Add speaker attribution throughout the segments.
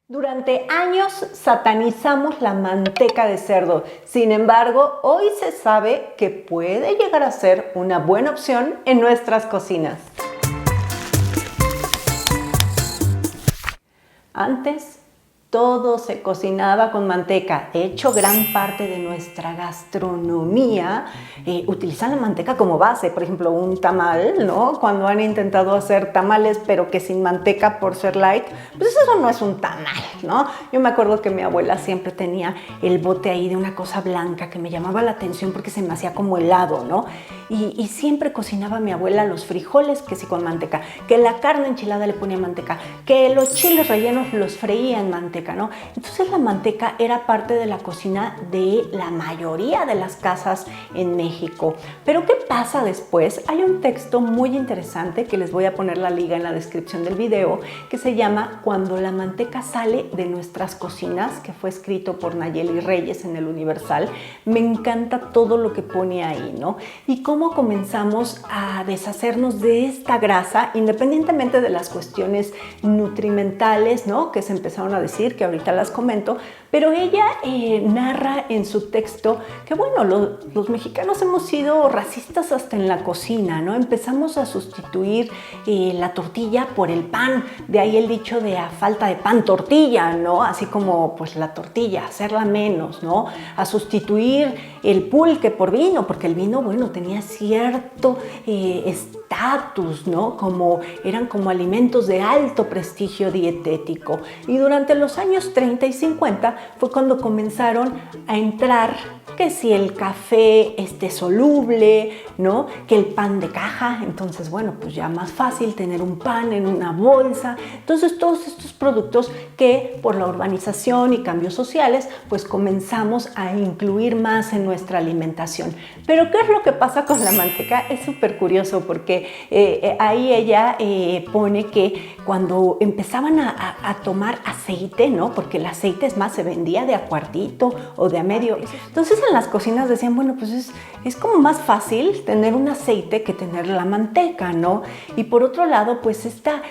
Speaker 1: Durante años satanizamos la manteca de cerdo. Sin embargo, hoy se sabe que puede llegar a ser una buena opción en nuestras cocinas. Antes, todo se cocinaba con manteca. De hecho, gran parte de nuestra gastronomía utiliza la manteca como base. Por ejemplo, un tamal, ¿no? Cuando han intentado hacer tamales, pero que sin manteca por ser light, pues eso no es un tamal, ¿no? Yo me acuerdo que mi abuela siempre tenía el bote ahí de una cosa blanca que me llamaba la atención porque se me hacía como helado, ¿no? Y siempre cocinaba mi abuela los frijoles que sí con manteca, que la carne enchilada le ponía manteca, que los chiles rellenos los freía en manteca, ¿no? Entonces la manteca era parte de la cocina de la mayoría de las casas en México. Pero ¿qué pasa después? Hay un texto muy interesante que les voy a poner la liga en la descripción del video, que se llama Cuando la manteca sale de nuestras cocinas, que fue escrito por Nayeli Reyes en el Universal. Me encanta todo lo que pone ahí, ¿no? Y cómo comenzamos a deshacernos de esta grasa, independientemente de las cuestiones nutrimentales, ¿no? Que se empezaron a decir, que ahorita las comento, pero ella narra en su texto que, bueno, los mexicanos hemos sido racistas hasta en la cocina, ¿no? Empezamos a sustituir la tortilla por el pan, de ahí el dicho de a falta de pan, tortilla, ¿no? Así como, pues, la tortilla, hacerla menos, ¿no? A sustituir el pulque por vino, porque el vino, bueno, tenía cierto estatus, ¿no? Eran como alimentos de alto prestigio dietético. Y durante los años 30 y 50 fue cuando comenzaron a entrar que si el café soluble, ¿no? Que el pan de caja. Entonces, bueno, pues ya más fácil tener un pan en una bolsa. Entonces, todos estos productos que por la urbanización y cambios sociales, pues comenzamos a incluir más en nuestra alimentación. Pero ¿qué es lo que pasa con la manteca? Es súper curioso porque ahí ella pone que cuando empezaban a tomar aceite, ¿no? Porque el aceite es más, se vendía de a cuartito o de a medio. Entonces en las cocinas decían, bueno, pues es como más fácil tener un aceite que tener la manteca, ¿no? Y por otro lado, pues esta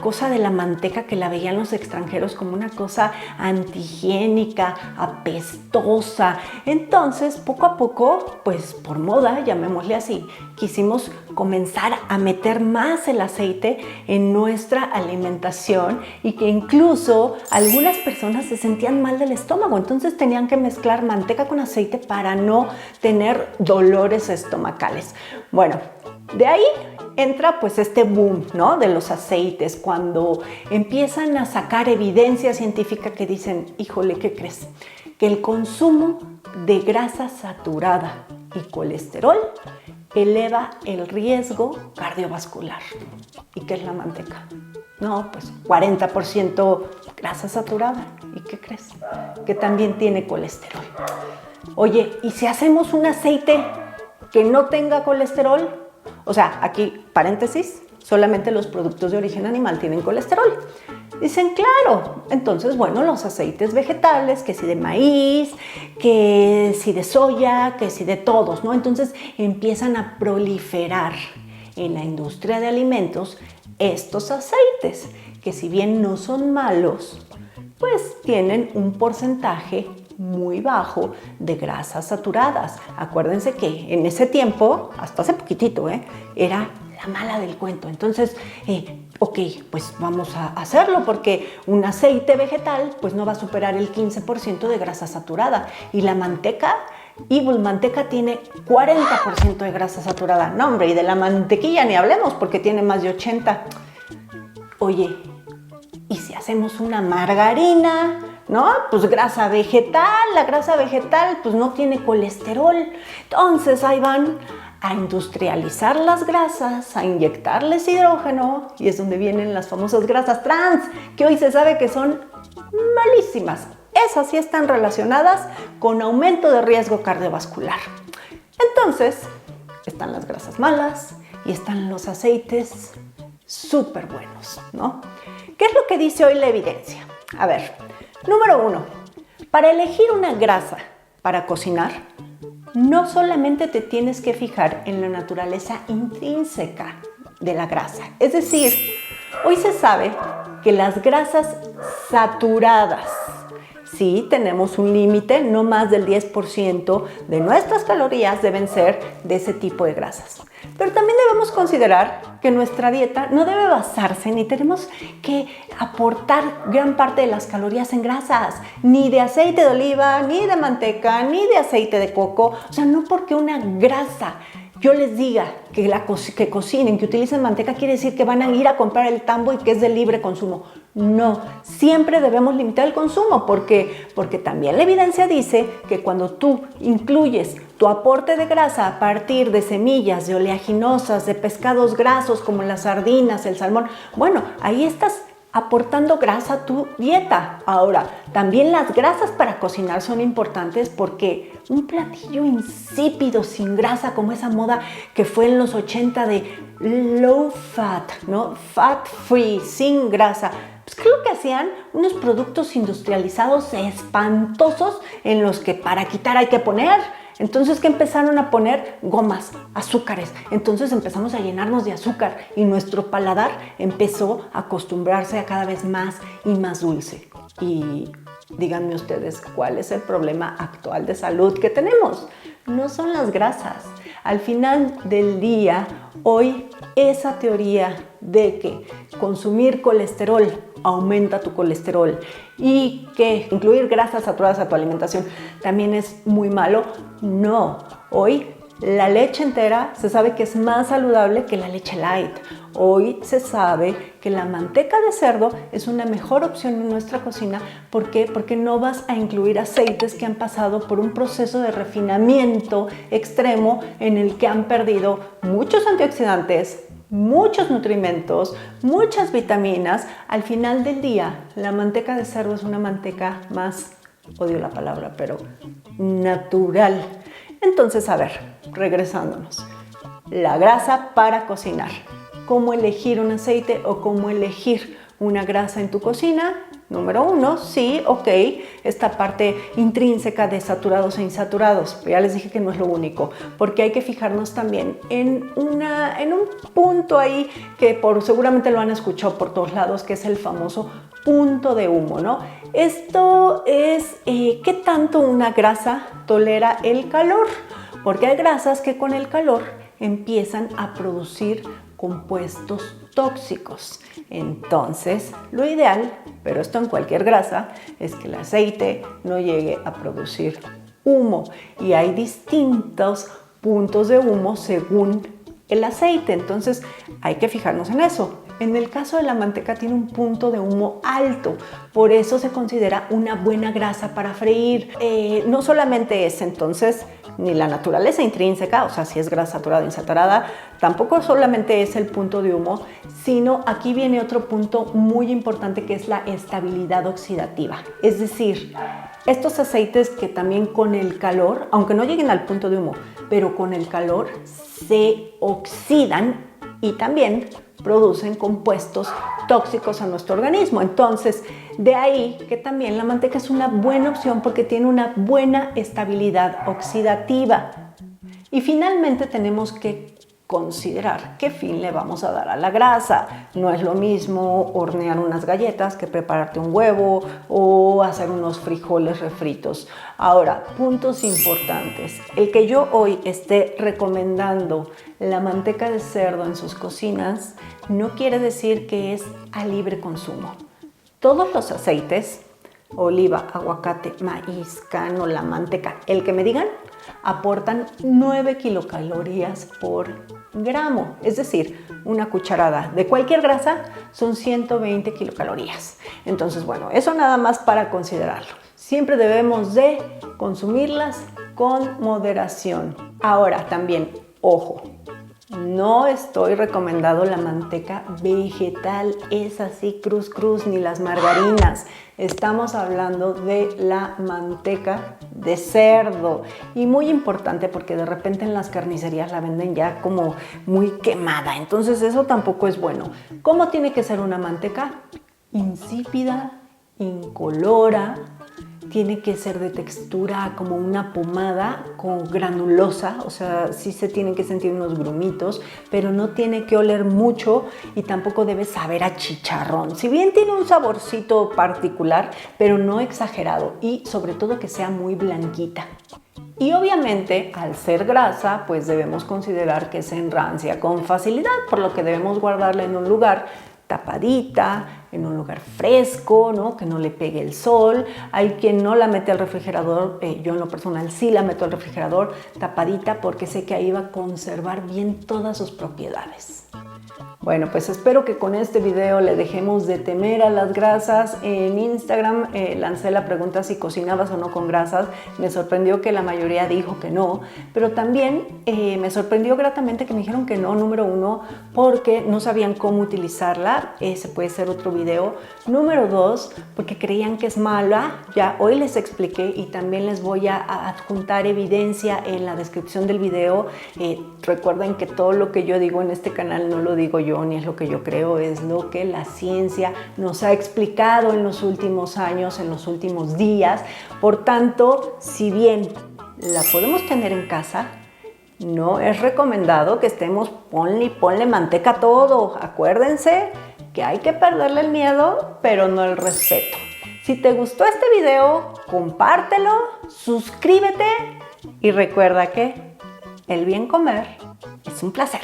Speaker 1: cosa de la manteca que la veían los extranjeros como una cosa antihigiénica, apestosa. Entonces, poco a poco, pues por moda, llamémosle así, quisimos comenzar a meter más el aceite en nuestra alimentación y que incluso algunas personas se sentían mal del estómago, entonces tenían que mezclar manteca con aceite para no tener dolores estomacales. Bueno, de ahí entra pues este boom, ¿no? De los aceites, cuando empiezan a sacar evidencia científica que dicen, híjole, ¿qué crees? Que el consumo de grasa saturada y colesterol eleva el riesgo cardiovascular. ¿Y qué es la manteca? No, pues 40% grasa saturada. ¿Y qué crees? Que también tiene colesterol. Oye, ¿y si hacemos un aceite que no tenga colesterol? O sea, aquí, paréntesis, solamente los productos de origen animal tienen colesterol. Dicen, claro, entonces, bueno, los aceites vegetales, que si de maíz, que si de soya, que si de todos, ¿no? Entonces empiezan a proliferar en la industria de alimentos estos aceites, que si bien no son malos, pues tienen un porcentaje muy bajo de grasas saturadas. Acuérdense que en ese tiempo, hasta hace poquitito, era la mala del cuento. Entonces, ok, pues vamos a hacerlo porque un aceite vegetal pues no va a superar el 15% de grasa saturada. Y la manteca, Evil Manteca, tiene 40% de grasa saturada. No, hombre, y de la mantequilla ni hablemos porque tiene más de 80. Oye, ¿y si hacemos una margarina? ¿No? Pues grasa vegetal, la grasa vegetal pues no tiene colesterol. Entonces ahí van a industrializar las grasas, a inyectarles hidrógeno, y es donde vienen las famosas grasas trans, que hoy se sabe que son malísimas. Esas sí están relacionadas con aumento de riesgo cardiovascular. Entonces, están las grasas malas y están los aceites súper buenos, ¿no? ¿Qué es lo que dice hoy la evidencia? A ver, número 1, para elegir una grasa para cocinar, no solamente te tienes que fijar en la naturaleza intrínseca de la grasa. Es decir, hoy se sabe que las grasas saturadas, sí, tenemos un límite, no más del 10% de nuestras calorías deben ser de ese tipo de grasas. Pero también debemos considerar que nuestra dieta no debe basarse, ni tenemos que aportar gran parte de las calorías en grasas, ni de aceite de oliva, ni de manteca, ni de aceite de coco. O sea, no porque una grasa yo les diga que cocinen, que utilicen manteca, quiere decir que van a ir a comprar el tambo y que es de libre consumo. No, siempre debemos limitar el consumo porque también la evidencia dice que cuando tú incluyes tu aporte de grasa a partir de semillas, de oleaginosas, de pescados grasos como las sardinas, el salmón, bueno, ahí estás aportando grasa a tu dieta. Ahora, también las grasas para cocinar son importantes porque un platillo insípido sin grasa como esa moda que fue en los 80 de low fat, ¿no? Fat free, sin grasa. Pues creo que hacían unos productos industrializados espantosos en los que para quitar hay que poner. Entonces, ¿qué empezaron a poner? Gomas, azúcares. Entonces empezamos a llenarnos de azúcar y nuestro paladar empezó a acostumbrarse a cada vez más y más dulce. Y díganme ustedes, ¿cuál es el problema actual de salud que tenemos? No son las grasas. Al final del día, hoy esa teoría de que consumir colesterol aumenta tu colesterol y que incluir grasas saturadas a tu alimentación también es muy malo. No, hoy la leche entera se sabe que es más saludable que la leche light. Hoy se sabe que la manteca de cerdo es una mejor opción en nuestra cocina. ¿Por qué? Porque no vas a incluir aceites que han pasado por un proceso de refinamiento extremo en el que han perdido muchos antioxidantes, muchos nutrimentos, muchas vitaminas. Al final del día, la manteca de cerdo es una manteca más, odio la palabra, pero natural. Entonces, a ver, regresándonos. La grasa para cocinar. ¿Cómo elegir un aceite o cómo elegir una grasa en tu cocina? Número 1, sí, ok, esta parte intrínseca de saturados e insaturados. Pero ya les dije que no es lo único, porque hay que fijarnos también en un punto ahí que seguramente lo han escuchado por todos lados, que es el famoso punto de humo, ¿no? Esto es qué tanto una grasa tolera el calor, porque hay grasas que con el calor empiezan a producir compuestos tóxicos. Entonces, lo ideal, pero esto en cualquier grasa, es que el aceite no llegue a producir humo. Y hay distintos puntos de humo según el aceite. Entonces, hay que fijarnos en eso. En el caso de la manteca tiene un punto de humo alto, por eso se considera una buena grasa para freír. No solamente es entonces ni la naturaleza intrínseca, o sea, si es grasa saturada o insaturada, tampoco solamente es el punto de humo, sino aquí viene otro punto muy importante que es la estabilidad oxidativa. Es decir, estos aceites que también con el calor, aunque no lleguen al punto de humo, pero con el calor se oxidan y también producen compuestos tóxicos a nuestro organismo. Entonces, de ahí que también la manteca es una buena opción porque tiene una buena estabilidad oxidativa. Y finalmente tenemos que considerar qué fin le vamos a dar a la grasa. No es lo mismo hornear unas galletas que prepararte un huevo o hacer unos frijoles refritos. Ahora, puntos importantes. El que yo hoy esté recomendando la manteca de cerdo en sus cocinas no quiere decir que es a libre consumo. Todos los aceites, oliva, aguacate, maíz, canola, manteca, el que me digan, aportan 9 kilocalorías por gramo. Es decir, una cucharada de cualquier grasa son 120 kilocalorías. Entonces, bueno, eso nada más para considerarlo. Siempre debemos de consumirlas con moderación. Ahora, también, ojo, no estoy recomendando la manteca vegetal, es así cruz, ni las margarinas. Estamos hablando de la manteca de cerdo. Y muy importante porque de repente en las carnicerías la venden ya como muy quemada. Entonces eso tampoco es bueno. ¿Cómo tiene que ser una manteca? Insípida, incolora. tiene que ser de textura como una pomada con granulosa, o sea, sí se tienen que sentir unos grumitos, pero no tiene que oler mucho y tampoco debe saber a chicharrón. Si bien tiene un saborcito particular, pero no exagerado y sobre todo que sea muy blanquita. Y obviamente, al ser grasa, pues debemos considerar que se enrancia con facilidad, por lo que debemos guardarla en un lugar tapadita, en un lugar fresco, ¿no? Que no le pegue el sol. Hay quien no la mete al refrigerador, yo en lo personal sí la meto al refrigerador tapadita porque sé que ahí va a conservar bien todas sus propiedades. Bueno, pues espero que con este video le dejemos de temer a las grasas. En Instagram lancé la pregunta si cocinabas o no con grasas. Me sorprendió que la mayoría dijo que no, pero también me sorprendió gratamente que me dijeron que no, número uno, porque no sabían cómo utilizarla. Ese puede ser otro video. Número dos, porque creían que es mala. Ya hoy les expliqué y también les voy a adjuntar evidencia en la descripción del video. Recuerden que todo lo que yo digo en este canal no lo digo yo, ni es lo que yo creo, es lo que la ciencia nos ha explicado en los últimos años, en los últimos días. Por tanto, si bien la podemos tener en casa, no es recomendado que estemos ponle manteca a todo. Acuérdense que hay que perderle el miedo, pero no el respeto. Si te gustó este video, compártelo, suscríbete y recuerda que el bien comer es un placer.